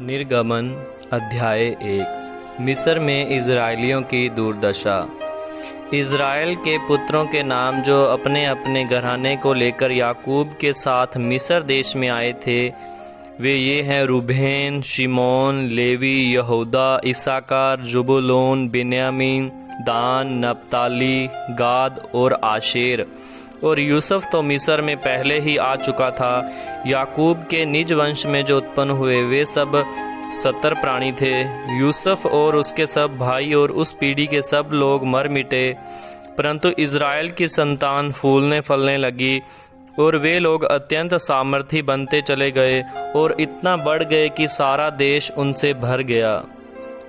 निर्गमन अध्याय 1। मिस्र में इज़राइलियों की दुर्दशा। इज़राइल के पुत्रों के नाम जो अपने अपने घराने को लेकर याकूब के साथ मिस्र देश में आए थे वे ये हैं: रूबेन, शिमोन, लेवी, यहूदा, इसाकार, ज़बूलून, बिन्यामीन, दान, नप्ताली, गाद और आशेर। और यूसुफ तो मिस्र में पहले ही आ चुका था। याकूब के निज वंश में जो उत्पन्न हुए वे सब 70 प्राणी थे। यूसुफ और उसके सब भाई और उस पीढ़ी के सब लोग मर मिटे, परंतु इज़राइल की संतान फूलने फलने लगी और वे लोग अत्यंत सामर्थी बनते चले गए और इतना बढ़ गए कि सारा देश उनसे भर गया।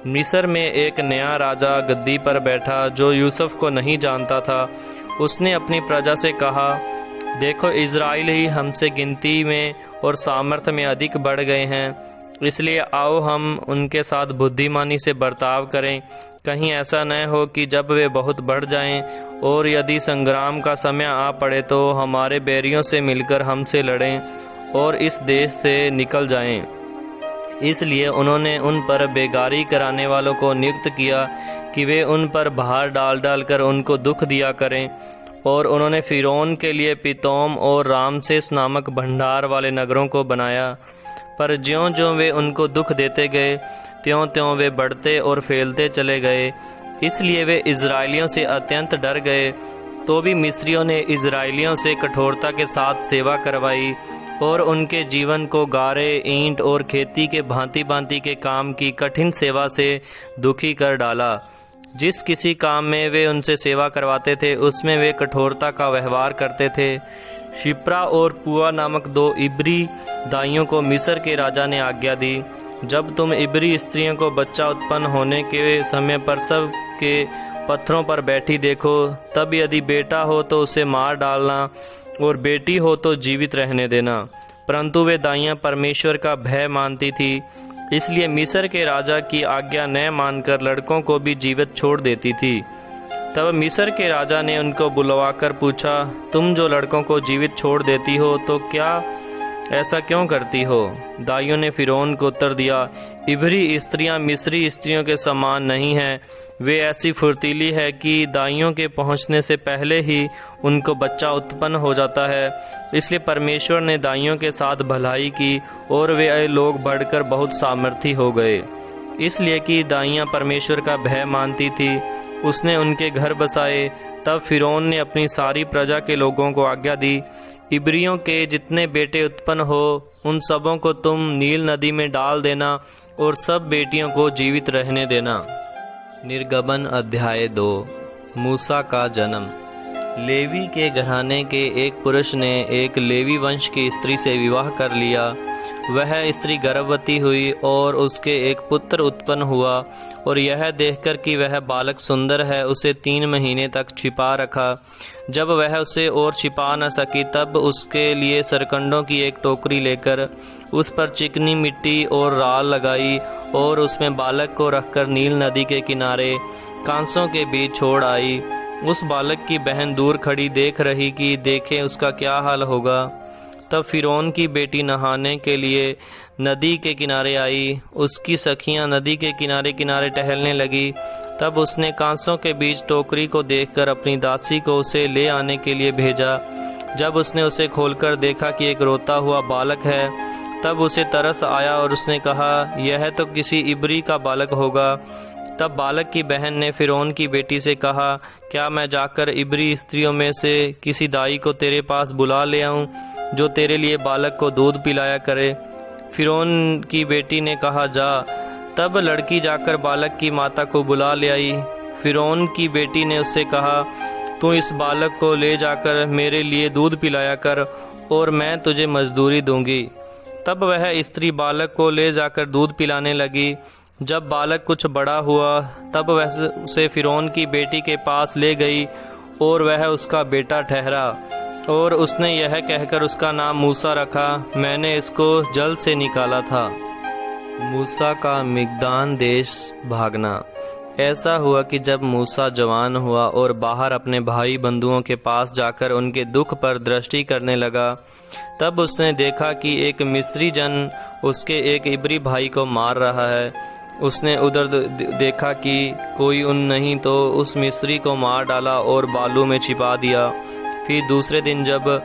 मिस्र में एक नया राजा गद्दी पर बैठा जो यूसुफ को नहीं जानता था। उसने अपनी प्रजा से कहा, देखो, इज़राइल ही हमसे गिनती में और सामर्थ्य में अधिक बढ़ गए हैं, इसलिए आओ हम उनके साथ बुद्धिमानी से बर्ताव करें। कहीं ऐसा न हो कि जब वे बहुत बढ़ जाएं और यदि संग्राम का समय आ पड़े तो हमारे बैरियों से मिलकर हमसे लड़ें और इस देश से निकल जाएं। इसलिए उन्होंने उन पर बेगारी कराने वालों को नियुक्त किया कि वे उन पर भार डाल डाल कर उनको दुख दिया करें। और उन्होंने फ़िरौन के लिए पितोम और रामसेस नामक भंडार वाले नगरों को बनाया। पर ज्यों-ज्यों वे उनको दुख देते गए त्यों-त्यों वे बढ़ते और फैलते चले गए। इसलिए वे इज़राइलियों से अत्यंत डर गए। तो भी मिस्रियों ने इज़राइलियों से कठोरता के साथ सेवा करवाई और उनके जीवन को गारे, ईंट और खेती के भांति भांति के काम की कठिन सेवा से दुखी कर डाला। जिस किसी काम में वे उनसे सेवा करवाते थे उसमें वे कठोरता का व्यवहार करते थे। शिप्रा और पुआ नामक 2 इब्री दाइयों को मिस्र के राजा ने आज्ञा दी, जब तुम इब्री स्त्रियों को बच्चा उत्पन्न होने के समय पर सब के पत्थरों पर बैठी देखो, तब यदि बेटा हो तो उसे मार डालना और बेटी हो तो जीवित रहने देना। परंतु वे दाइयाँ परमेश्वर का भय मानती थी, इसलिए मिस्र के राजा की आज्ञा न मानकर लड़कों को भी जीवित छोड़ देती थी। तब मिस्र के राजा ने उनको बुलवाकर पूछा, तुम जो लड़कों को जीवित छोड़ देती हो तो क्या ऐसा क्यों करती हो? दाइयों ने फ़िरौन को उत्तर दिया, इब्री स्त्रियां मिस्री स्त्रियों के समान नहीं हैं। वे ऐसी फुर्तीली है कि दाइयों के पहुंचने से पहले ही उनको बच्चा उत्पन्न हो जाता है। इसलिए परमेश्वर ने दाइयों के साथ भलाई की और वे लोग बढ़कर बहुत सामर्थी हो गए। इसलिए कि दाइयां परमेश्वर का भय मानती थी, उसने उनके घर बसाए। तब फ़िरौन ने अपनी सारी प्रजा के लोगों को आज्ञा दी, इब्रियों के जितने बेटे उत्पन्न हो उन सबों को तुम नील नदी में डाल देना और सब बेटियों को जीवित रहने देना। निर्गमन अध्याय 2। मूसा का जन्म। लेवी के घराने के एक पुरुष ने एक लेवी वंश की स्त्री से विवाह कर लिया। वह स्त्री गर्भवती हुई और उसके एक पुत्र उत्पन्न हुआ, और यह देखकर कि वह बालक सुंदर है उसे 3 महीने तक छिपा रखा। जब वह उसे और छिपा न सकी तब उसके लिए सरकंडों की एक टोकरी लेकर उस पर चिकनी मिट्टी और राल लगाई और उसमें बालक को रखकर नील नदी के किनारे कांसों के बीच छोड़ आई। उस बालक की बहन दूर खड़ी देख रही कि देखें उसका क्या हाल होगा। तब फ़िरौन की बेटी नहाने के लिए नदी के किनारे आई। उसकी सखियां नदी के किनारे किनारे टहलने लगी। तब उसने कांसों के बीच टोकरी को देखकर अपनी दासी को उसे ले आने के लिए भेजा। जब उसने उसे खोलकर देखा कि एक रोता हुआ बालक है, तब उसे तरस आया और उसने कहा, यह तो किसी इब्री का बालक होगा। तब बालक की बहन ने फ़िरौन की बेटी से कहा, क्या मैं जाकर इब्री स्त्रियों में से किसी दाई को तेरे पास बुला ले आऊं जो तेरे लिए बालक को दूध पिलाया करे? फ़िरौन की बेटी ने कहा, जा। तब लड़की जाकर बालक की माता को बुला ले आई। फ़िरौन की बेटी ने उससे कहा, तू इस बालक को ले जाकर मेरे लिए दूध पिलाया कर और मैं तुझे मजदूरी दूंगी। तब वह स्त्री बालक को ले जाकर दूध पिलाने लगी। जब बालक कुछ बड़ा हुआ तब वह उसे फ़िरौन की बेटी के पास ले गई और वह उसका बेटा ठहरा, और उसने यह कहकर उसका नाम मूसा रखा, मैंने इसको जल से निकाला था। मूसा का मिग्दान देश भागना। ऐसा हुआ कि जब मूसा जवान हुआ और बाहर अपने भाई बंधुओं के पास जाकर उनके दुख पर दृष्टि करने लगा, तब उसने देखा कि एक मिस्री जन उसके एक इब्री भाई को मार रहा है। उसने उधर देखा कि कोई उन नहीं तो उस मिस्री को मार डाला और बालू में छिपा दिया। फिर दूसरे दिन जब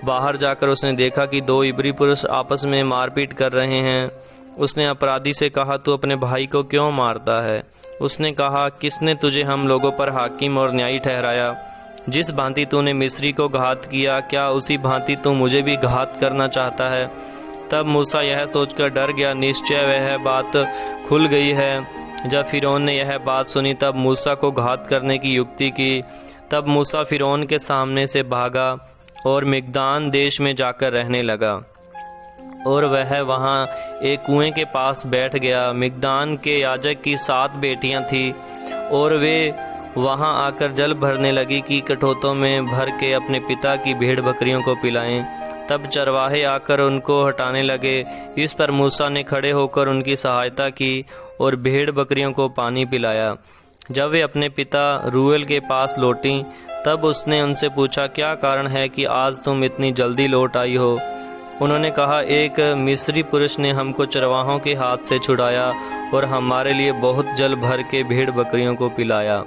बाहर जाकर उसने देखा कि दो इब्री पुरुष आपस में मारपीट कर रहे हैं। उसने अपराधी से कहा, तू अपने भाई को क्यों मारता है? उसने कहा, किसने तुझे हम लोगों पर हाकिम और न्यायी ठहराया? जिस भांति तूने मिस्री को घात किया, क्या उसी भांति तू मुझे भी घात करना चाहता है? तब मूसा यह सोचकर डर गया, निश्चय वह बात खुल गई है। जब फिरौन ने यह बात सुनी तब मूसा को घात करने की युक्ति की। तब मूसा फिरौन के सामने से भागा और मिग्दान देश में जाकर रहने लगा, और वह वहाँ एक कुएं के पास बैठ गया। मिग्दान के याजक की 7 बेटियां थीं, और वे वहाँ आकर जल भरने लगी कि कठोतों में भर के अपने पिता की भेड़ बकरियों को पिलाएं। तब चरवाहे आकर उनको हटाने लगे। इस पर मूसा ने खड़े होकर उनकी सहायता की और भेड़ बकरियों को पानी पिलाया। जब वे अपने पिता रूएल के पास लौटीं, तब उसने उनसे पूछा, क्या कारण है कि आज तुम इतनी जल्दी लौट आई हो? उन्होंने कहा, एक मिस्री पुरुष ने हमको चरवाहों के हाथ से छुड़ाया और हमारे लिए बहुत जल भर के भेड़ बकरियों को पिलाया।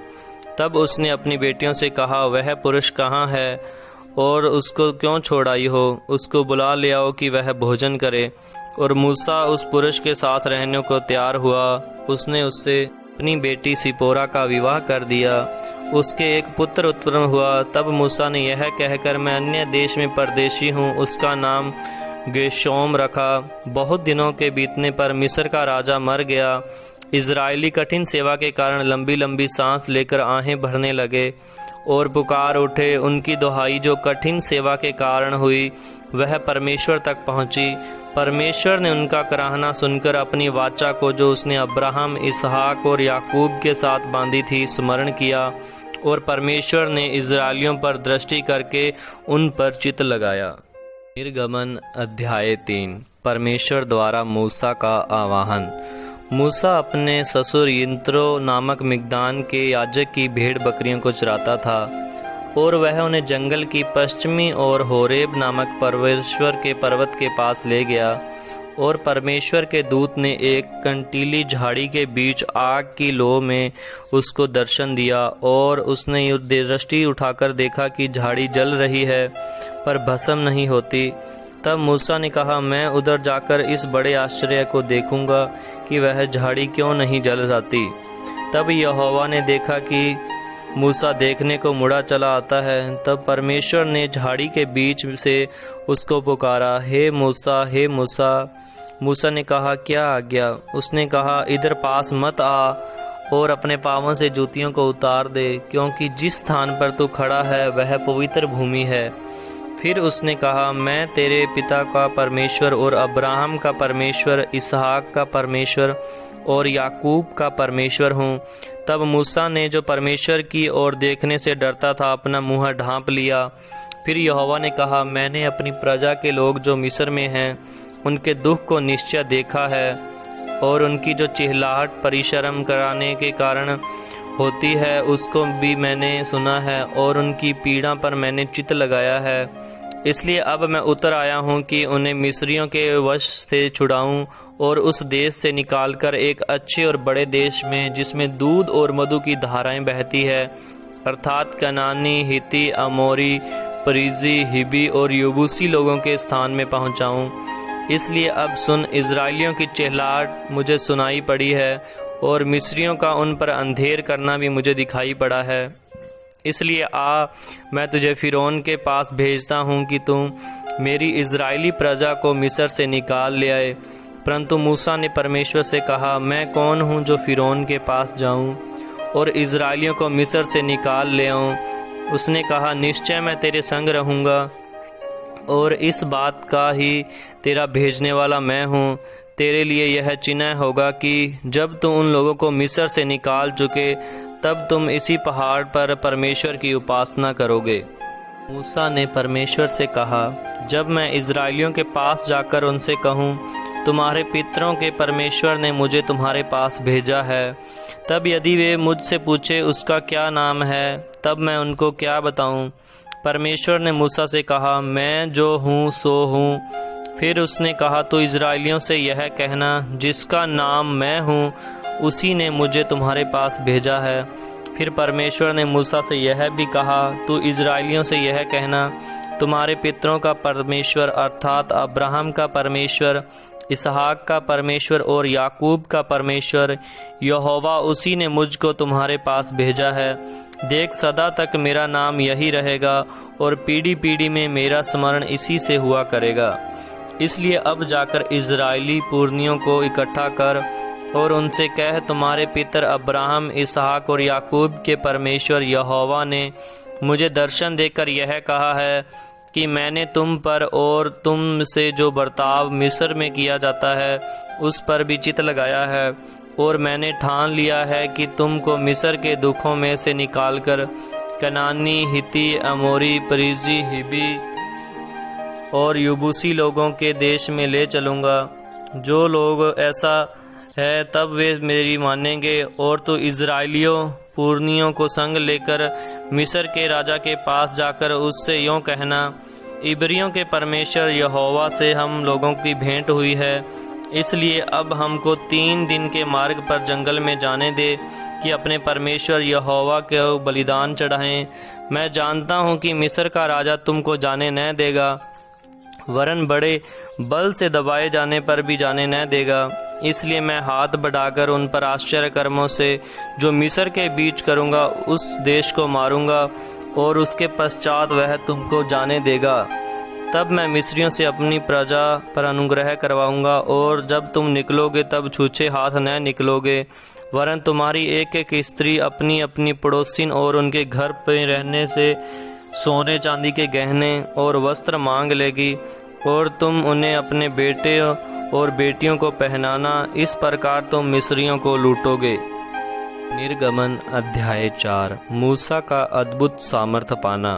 तब उसने अपनी बेटियों से कहा, वह पुरुष कहाँ है और उसको क्यों छोड़ाई हो? उसको बुला ले आओ कि वह भोजन करे। और मूसा उस पुरुष के साथ रहने को तैयार हुआ। उसने उससे अपनी बेटी सिपोरा का विवाह कर दिया। उसके एक पुत्र उत्पन्न हुआ। तब मूसा ने यह कहकर, मैं अन्य देश में परदेशी हूँ, उसका नाम गेशोम रखा। बहुत दिनों के बीतने पर मिस्र का राजा मर गया। इजरायली कठिन सेवा के कारण लंबी लंबी सांस लेकर आहें भरने लगे और पुकार उठे। उनकी दुहाई जो कठिन सेवा के कारण हुई वह परमेश्वर तक पहुंची। परमेश्वर ने उनका कराहना सुनकर अपनी वाचा को जो उसने अब्राहम, इसहाक और याकूब के साथ बांधी थी स्मरण किया, और परमेश्वर ने इजरायलियों पर दृष्टि करके उन पर चित्त लगाया। निर्गमन अध्याय 3। परमेश्वर द्वारा मूसा का आवाहन। मूसा अपने ससुर यित्रो नामक मिग्दान के याजक की भेड़ बकरियों को चराता था, और वह उन्हें जंगल की पश्चिमी और होरेब नामक परमेश्वर के पर्वत के पास ले गया। और परमेश्वर के दूत ने एक कंटीली झाड़ी के बीच आग की लौ में उसको दर्शन दिया, और उसने दृष्टि उठाकर देखा कि झाड़ी जल रही है पर भस्म नहीं होती। तब मूसा ने कहा, मैं उधर जाकर इस बड़े आश्चर्य को देखूंगा कि वह झाड़ी क्यों नहीं जल जाती। तब यहोवा ने देखा कि मूसा देखने को मुड़ा चला आता है। तब परमेश्वर ने झाड़ी के बीच से उसको पुकारा, हे मूसा, हे मूसा। मूसा ने कहा, क्या आज्ञा? उसने कहा, इधर पास मत आ और अपने पांवों से जूतियों को उतार दे, क्योंकि जिस स्थान पर तू खड़ा है वह पवित्र भूमि है। फिर उसने कहा, मैं तेरे पिता का परमेश्वर और अब्राहम का परमेश्वर, इसहाक का परमेश्वर और याकूब का परमेश्वर हूँ। तब मूसा ने, जो परमेश्वर की ओर देखने से डरता था, अपना मुँह ढांप लिया। फिर यहोवा ने कहा, मैंने अपनी प्रजा के लोग जो मिस्र में हैं उनके दुख को निश्चय देखा है, और उनकी जो चिल्लाहट परिश्रम कराने के कारण होती है उसको भी मैंने सुना है, और उनकी पीड़ा पर मैंने चित्त लगाया है। इसलिए अब मैं उतर आया हूँ कि उन्हें मिस्रियों के वश से छुड़ाऊँ और उस देश से निकालकर एक अच्छे और बड़े देश में, जिसमें दूध और मधु की धाराएं बहती है, अर्थात कनानी, हिती, अमोरी, परिजी, हिबी और यबूसी लोगों के स्थान में पहुँचाऊँ। इसलिए अब सुन, इजराइलियों की चिल्लाहट मुझे सुनाई पड़ी है, और मिस्रियों का उन पर अंधेर करना भी मुझे दिखाई पड़ा है। इसलिए आ, मैं तुझे फिरौन के पास भेजता हूँ कि तुम मेरी इजराइली प्रजा को मिस्र से निकाल ले आए। परंतु मूसा ने परमेश्वर से कहा, मैं कौन हूँ जो फिरौन के पास जाऊँ और इजराइलियों को मिस्र से निकाल ले आऊँ? उसने कहा, निश्चय मैं तेरे संग रहूँगा, और इस बात का ही तेरा भेजने वाला मैं हूँ। तेरे लिए यह चिन्ह होगा कि जब तुम उन लोगों को मिस्र से निकाल चुके, तब तुम इसी पहाड़ पर परमेश्वर की उपासना करोगे। मूसा ने परमेश्वर से कहा, जब मैं इजराइलियों के पास जाकर उनसे कहूँ, तुम्हारे पितरों के परमेश्वर ने मुझे तुम्हारे पास भेजा है, तब यदि वे मुझसे पूछे उसका क्या नाम है, तब मैं उनको क्या बताऊं? परमेश्वर ने मूसा से कहा, मैं जो हूँ सो हूँ। फिर उसने कहा, तो इज़राइलियों से यह कहना, जिसका नाम मैं हूँ उसी ने मुझे तुम्हारे पास भेजा है। फिर परमेश्वर ने मूसा से यह भी कहा, तो इज़राइलियों से यह कहना, तुम्हारे पितरों का परमेश्वर अर्थात अब्राहम का परमेश्वर, इसहाक का परमेश्वर और याकूब का परमेश्वर यहोवा उसी ने मुझको तुम्हारे पास भेजा है। देख, सदा तक मेरा नाम यही रहेगा और पीढ़ी पीढ़ी में मेरा स्मरण इसी से हुआ करेगा। इसलिए अब जाकर इज़राइली पुरनियों को इकट्ठा कर और उनसे कह, तुम्हारे पितर अब्राहम, इसहाक और याकूब के परमेश्वर यहोवा ने मुझे दर्शन देकर यह कहा है कि मैंने तुम पर और तुम से जो बर्ताव मिस्र में किया जाता है उस पर भी चित्त लगाया है, और मैंने ठान लिया है कि तुमको मिस्र के दुखों में से निकालकर कनानी, हिती, अमोरी, परिजी, हिबी और यबूसी लोगों के देश में ले चलूँगा। जो लोग ऐसा है तब वे मेरी मानेंगे। और तो इज़राइलियों पुरनियों को संग लेकर मिस्र के राजा के पास जाकर उससे यूँ कहना, इब्रियों के परमेश्वर यहोवा से हम लोगों की भेंट हुई है, इसलिए अब हमको 3 दिन के मार्ग पर जंगल में जाने दे कि अपने परमेश्वर यहोवा के बलिदान चढ़ाएं। मैं जानता हूँ कि मिस्र का राजा तुमको जाने न देगा, वरन बड़े बल से दबाए जाने पर भी जाने न देगा। इसलिए मैं हाथ बढ़ाकर उन पर आश्चर्य कर्मों से जो मिस्र के बीच करूँगा उस देश को मारूँगा, और उसके पश्चात वह तुमको जाने देगा। तब मैं मिस्रियों से अपनी प्रजा पर अनुग्रह करवाऊँगा, और जब तुम निकलोगे तब छूछे हाथ न निकलोगे, वरन तुम्हारी एक एक स्त्री अपनी अपनी पड़ोसिन और उनके घर पर रहने से सोने चांदी के गहने और वस्त्र मांग लेगी, और तुम उन्हें अपने बेटे और बेटियों को पहनाना। इस प्रकार तुम मिस्रियों को लूटोगे। निर्गमन अध्याय 4। मूसा का अद्भुत सामर्थ्य पाना।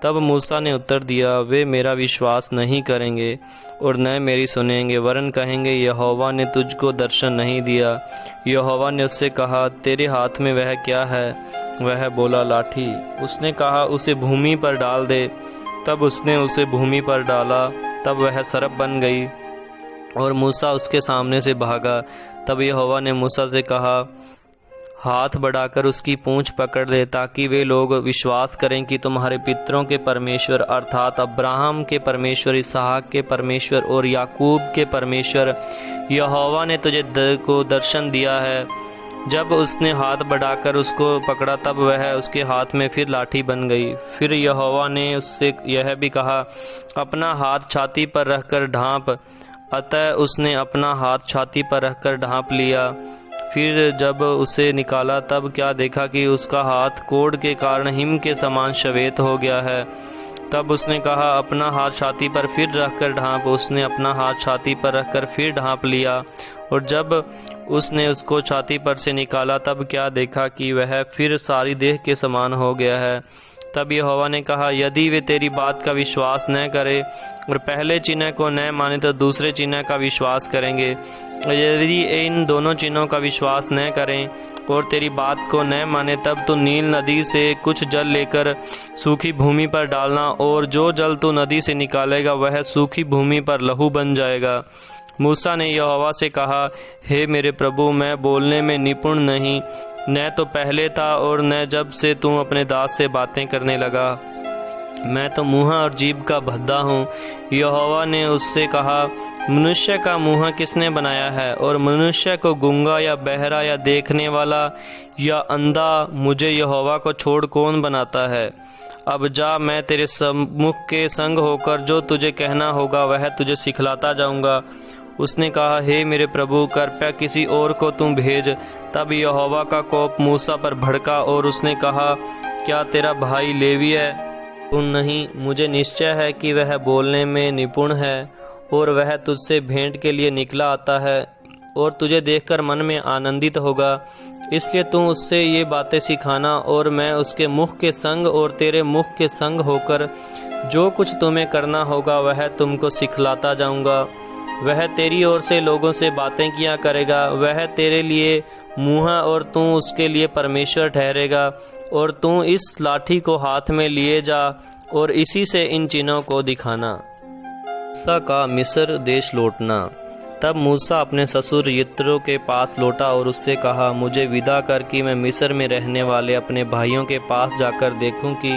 तब मूसा ने उत्तर दिया, वे मेरा विश्वास नहीं करेंगे और न मेरी सुनेंगे, वरन कहेंगे, यहोवा ने तुझको दर्शन नहीं दिया। यहोवा ने उससे कहा, तेरे हाथ में वह क्या है? वह बोला, लाठी। उसने कहा, उसे भूमि पर डाल दे। तब उसने उसे भूमि पर डाला, तब वह सर्प बन गई और मूसा उसके सामने से भागा। तब यहोवा ने मूसा से कहा, हाथ बढ़ाकर उसकी पूंछ पकड़ ले, ताकि वे लोग विश्वास करें कि तुम्हारे पितरों के परमेश्वर अर्थात अब्राहम के परमेश्वर, इसहाक के परमेश्वर और याकूब के परमेश्वर यहोवा ने तुझे को दर्शन दिया है। जब उसने हाथ बढ़ाकर उसको पकड़ा, तब वह उसके हाथ में फिर लाठी बन गई। फिर यहोवा ने उससे यह भी कहा, अपना हाथ छाती पर रखकर ढांप। अतः उसने अपना हाथ छाती पर रखकर ढांप लिया। फिर जब उसे निकाला, तब क्या देखा कि उसका हाथ कोढ़ के कारण हिम के समान श्वेत हो गया है। तब उसने कहा, अपना हाथ छाती पर फिर रखकर ढांप। उसने अपना हाथ छाती पर रखकर फिर ढांप लिया, और जब उसने उसको छाती पर से निकाला, तब क्या देखा कि वह फिर सारी देह के समान हो गया है। तब यहोवा ने कहा, यदि वे तेरी बात का विश्वास न करें और पहले चिन्ह को न माने, तो दूसरे चिन्ह का विश्वास करेंगे। यदि इन दोनों चिन्हों का विश्वास न करें और तेरी बात को न माने, तब तू नील नदी से कुछ जल लेकर सूखी भूमि पर डालना, और जो जल तू नदी से निकालेगा वह सूखी भूमि पर लहू बन जाएगा। मूसा ने यहोवा से कहा, हे मेरे प्रभु, मैं बोलने में निपुण नहीं, न तो पहले था और न जब से तू अपने दास से बातें करने लगा। मैं तो मुँह और जीभ का भद्दा हूँ। यहोवा ने उससे कहा, मनुष्य का मुँह किसने बनाया है, और मनुष्य को गूंगा या बहरा या देखने वाला या अंधा मुझे यहोवा को छोड़ कौन बनाता है? अब जा, मैं तेरे सम्मुख के संग होकर जो तुझे कहना होगा वह तुझे सिखलाता जाऊंगा। उसने कहा, हे मेरे प्रभु, कृपया किसी और को तुम भेज। तब यहोवा का कोप मूसा पर भड़का और उसने कहा, क्या तेरा भाई लेवी है? नहीं, मुझे निश्चय है कि वह बोलने में निपुण है और वह तुझसे भेंट के लिए निकला आता है और तुझे देखकर मन में आनंदित होगा। इसलिए तू उससे ये बातें सिखाना, और मैं उसके मुख के संग और तेरे मुख के संग होकर जो कुछ तुम्हें करना होगा वह तुमको सिखलाता जाऊंगा। वह तेरी ओर से लोगों से बातें किया करेगा। वह तेरे लिए मुँह और तू उसके लिए परमेश्वर ठहरेगा। और तू इस लाठी को हाथ में लिए जा और इसी से इन चिन्हों को दिखाना। मूसा का मिस्र देश लौटना। तब मूसा अपने ससुर यित्रो के पास लौटा और उससे कहा, मुझे विदा कर कि मैं मिस्र में रहने वाले अपने भाइयों के पास जाकर देखूं कि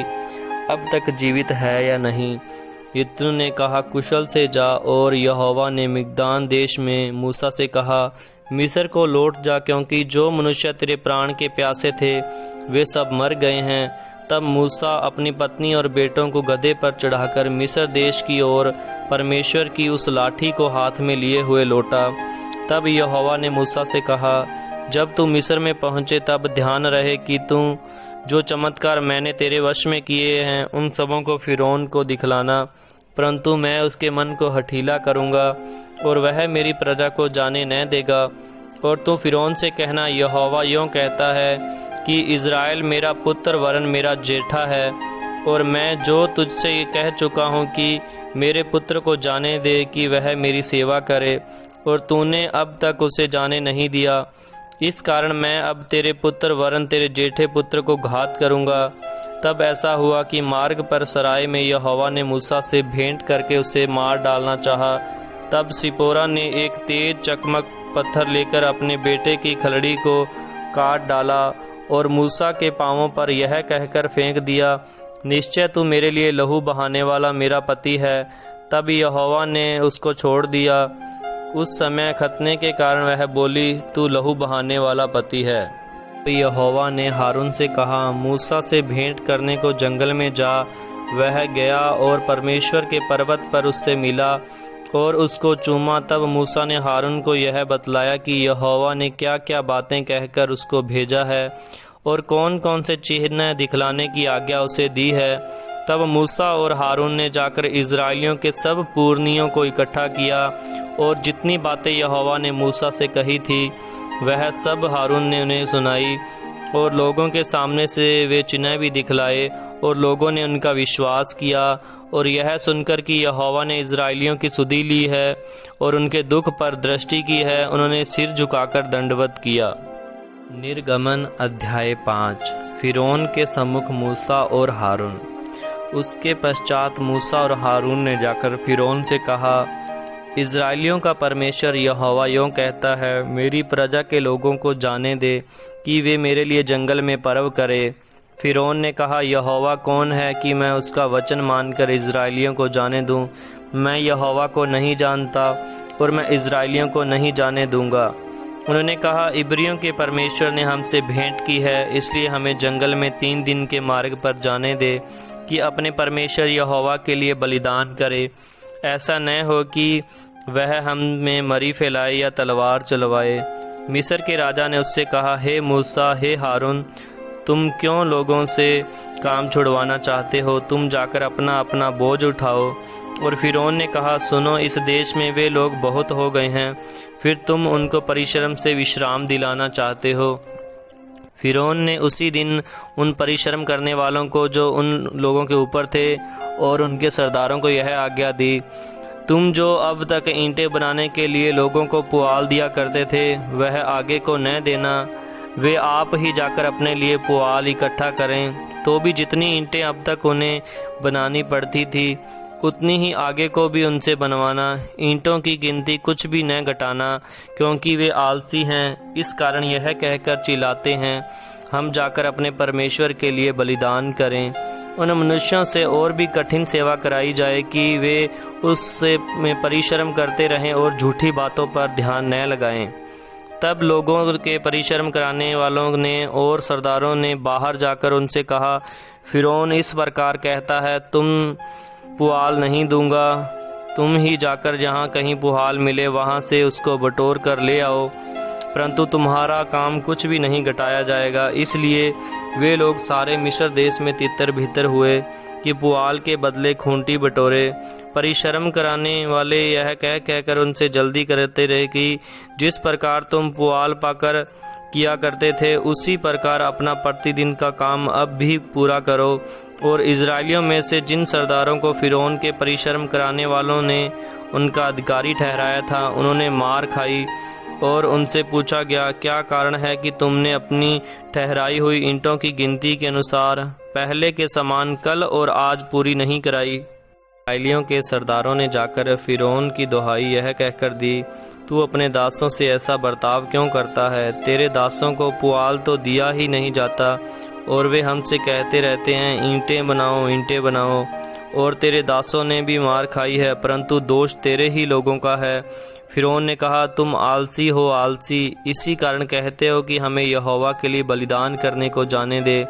अब तक जीवित है या नहीं। यित्रो ने कहा, कुशल से जा। और यहोवा ने मिग्दान देश में मूसा से कहा, मिस्र को लौट जा, क्योंकि जो मनुष्य तेरे प्राण के प्यासे थे वे सब मर गए हैं। तब मूसा अपनी पत्नी और बेटों को गधे पर चढ़ाकर मिस्र देश की ओर परमेश्वर की उस लाठी को हाथ में लिए हुए लौटा। तब यहोवा ने मूसा से कहा, जब तू मिस्र में पहुँचे तब ध्यान रहे कि तू जो चमत्कार मैंने तेरे वश में किए हैं उन सबों को फिरौन को दिखलाना, परंतु मैं उसके मन को हठीला करूँगा और वह मेरी प्रजा को जाने न देगा। और तू फिरौन से कहना, यहोवा यों कहता है कि इज़राइल मेरा पुत्र वरन मेरा जेठा है, और मैं जो तुझसे ये कह चुका हूँ कि मेरे पुत्र को जाने दे कि वह मेरी सेवा करे, और तूने अब तक उसे जाने नहीं दिया। इस कारण मैं अब तेरे पुत्र वरन तेरे जेठे पुत्र को घात करूँगा। तब ऐसा हुआ कि मार्ग पर सराय में यहोवा ने मूसा से भेंट करके उसे मार डालना चाहा। तब सिपोरा ने एक तेज चकमक पत्थर लेकर अपने बेटे की खलड़ी को काट डाला और मूसा के पांवों पर यह कहकर फेंक दिया, निश्चय तू मेरे लिए लहू बहाने वाला मेरा पति है। तब यहोवा ने उसको छोड़ दिया। उस समय खतने के कारण वह बोली, तू लहू बहाने वाला पति है। यहोवा ने हारून से कहा, मूसा से भेंट करने को जंगल में जा। वह गया और परमेश्वर के पर्वत पर उससे मिला और उसको चूमा। तब मूसा ने हारून को यह बतलाया कि यहोवा ने क्या क्या बातें कहकर उसको भेजा है और कौन कौन से चिन्ह दिखलाने की आज्ञा उसे दी है। तब मूसा और हारून ने जाकर इज़राइलियों के सब पुरनियों को इकट्ठा किया और जितनी बातें यहोवा ने मूसा से कही थी वह सब हारून ने उन्हें सुनाई, और लोगों के सामने से वे चिन्ह भी दिखलाए, और लोगों ने उनका विश्वास किया। और यह सुनकर कि यहोवा ने इज़राइलियों की सुधि ली है और उनके दुख पर दृष्टि की है, उन्होंने सिर झुकाकर दंडवत किया। निर्गमन अध्याय 5। फिरौन के सम्मुख मूसा और हारून। उसके पश्चात मूसा और हारून ने जाकर फिरौन से कहा, इज़राइलियों का परमेश्वर यहोवा यों कहता है, मेरी प्रजा के लोगों को जाने दे कि वे मेरे लिए जंगल में पर्व करे। फिरौन ने कहा, यहोवा कौन है कि मैं उसका वचन मानकर इज़राइलियों को जाने दूं? मैं यहोवा को नहीं जानता और मैं इज़राइलियों को नहीं जाने दूंगा। उन्होंने कहा, इब्रियों के परमेश्वर ने हमसे भेंट की है, इसलिए हमें जंगल में 3 दिन के मार्ग पर जाने दे कि अपने परमेश्वर यहोवा के लिए बलिदान करे। ऐसा न हो कि वह हम में मरी फैलाए या तलवार चलवाए। मिस्र के राजा ने उससे कहा, हे मूसा, हे हारून, तुम क्यों लोगों से काम छुड़वाना चाहते हो? तुम जाकर अपना अपना बोझ उठाओ। और फिरौन ने कहा, सुनो, इस देश में वे लोग बहुत हो गए हैं, फिर तुम उनको परिश्रम से विश्राम दिलाना चाहते हो। फिरौन ने उसी दिन उन परिश्रम करने वालों को जो उन लोगों के ऊपर थे और उनके सरदारों को यह आज्ञा दी, तुम जो अब तक ईंटें बनाने के लिए लोगों को पुआल दिया करते थे वह आगे को न देना। वे आप ही जाकर अपने लिए पुआल इकट्ठा करें। तो भी जितनी ईंटें अब तक उन्हें बनानी पड़ती थी उतनी ही आगे को भी उनसे बनवाना। ईंटों की गिनती कुछ भी न घटाना, क्योंकि वे आलसी हैं। इस कारण यह कहकर चिल्लाते हैं, हम जाकर अपने परमेश्वर के लिए बलिदान करें। उन मनुष्यों से और भी कठिन सेवा कराई जाए कि वे उससे में परिश्रम करते रहें और झूठी बातों पर ध्यान न लगाएं। तब लोगों के परिश्रम कराने वालों ने और सरदारों ने बाहर जाकर उनसे कहा, फिरौन इस प्रकार कहता है, तुम पुआल नहीं दूंगा। तुम ही जाकर जहाँ कहीं पुआल मिले वहाँ से उसको बटोर कर ले आओ, परंतु तुम्हारा काम कुछ भी नहीं घटाया जाएगा। इसलिए वे लोग सारे मिस्र देश में तितर भीतर हुए कि पुआल के बदले खूंटी बटोरे। परिश्रम कराने वाले यह कह कहकर उनसे जल्दी करते रहे कि जिस प्रकार तुम पुआल पाकर किया करते थे उसी प्रकार अपना प्रतिदिन का काम अब भी पूरा करो। और इजराइलियों में से जिन सरदारों को फ़िरौन के परिश्रम कराने वालों ने उनका अधिकारी ठहराया था, उन्होंने मार खाई। और उनसे पूछा गया, क्या कारण है कि तुमने अपनी ठहराई हुई ईंटों की गिनती के अनुसार पहले के समान कल और आज पूरी नहीं कराई? इस्राएलियों के सरदारों ने जाकर फ़िरौन की दुहाई यह कहकर दी, तू अपने दासों से ऐसा बर्ताव क्यों करता है? तेरे दासों को पुआल तो दिया ही नहीं जाता और वे हमसे कहते रहते हैं, ईंटें बनाओ, ईंटें बनाओ। और तेरे दासों ने भी मार खाई है, परंतु दोष तेरे ही लोगों का है। फ़िरौन ने कहा, तुम आलसी हो, आलसी, इसी कारण कहते हो कि हमें यहोवा के लिए बलिदान करने को जाने दे।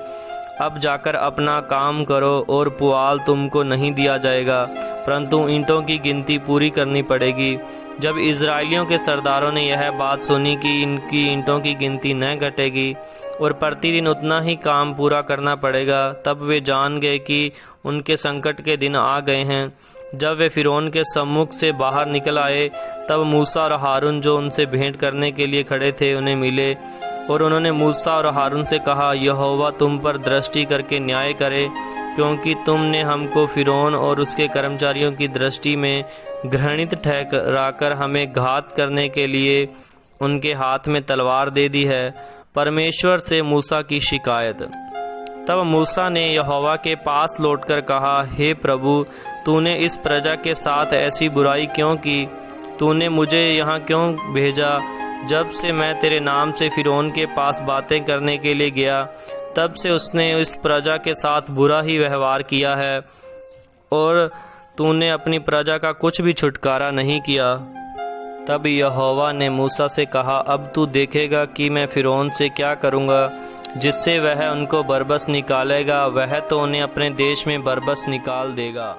अब जाकर अपना काम करो और पुआल तुमको नहीं दिया जाएगा, परंतु ईंटों की गिनती पूरी करनी पड़ेगी। जब इजराइलियों के सरदारों ने यह बात सुनी कि इनकी ईंटों की गिनती न घटेगी और प्रतिदिन उतना ही काम पूरा करना पड़ेगा, तब वे जान गए कि उनके संकट के दिन आ गए हैं। जब वे फ़िरौन के सम्मुख से बाहर निकल आए, तब मूसा और हारून जो उनसे भेंट करने के लिए खड़े थे उन्हें मिले। और उन्होंने मूसा और हारून से कहा, यहोवा तुम पर दृष्टि करके न्याय करे, क्योंकि तुमने हमको फ़िरौन और उसके कर्मचारियों की दृष्टि में घृणित ठहराकर हमें घात करने के लिए उनके हाथ में तलवार दे दी है। परमेश्वर से मूसा की शिकायत। तब मूसा ने यहोवा के पास लौटकर कहा, हे प्रभु, तूने इस प्रजा के साथ ऐसी बुराई क्यों की? तूने मुझे यहाँ क्यों भेजा? जब से मैं तेरे नाम से फ़िरौन के पास बातें करने के लिए गया, तब से उसने इस प्रजा के साथ बुरा ही व्यवहार किया है और तूने अपनी प्रजा का कुछ भी छुटकारा नहीं किया। तब यहोवा ने मूसा से कहा, अब तू देखेगा कि मैं फ़िरौन से क्या करूँगा, जिससे वह उनको बरबस निकालेगा। वह तो उन्हें अपने देश में बरबस निकाल देगा।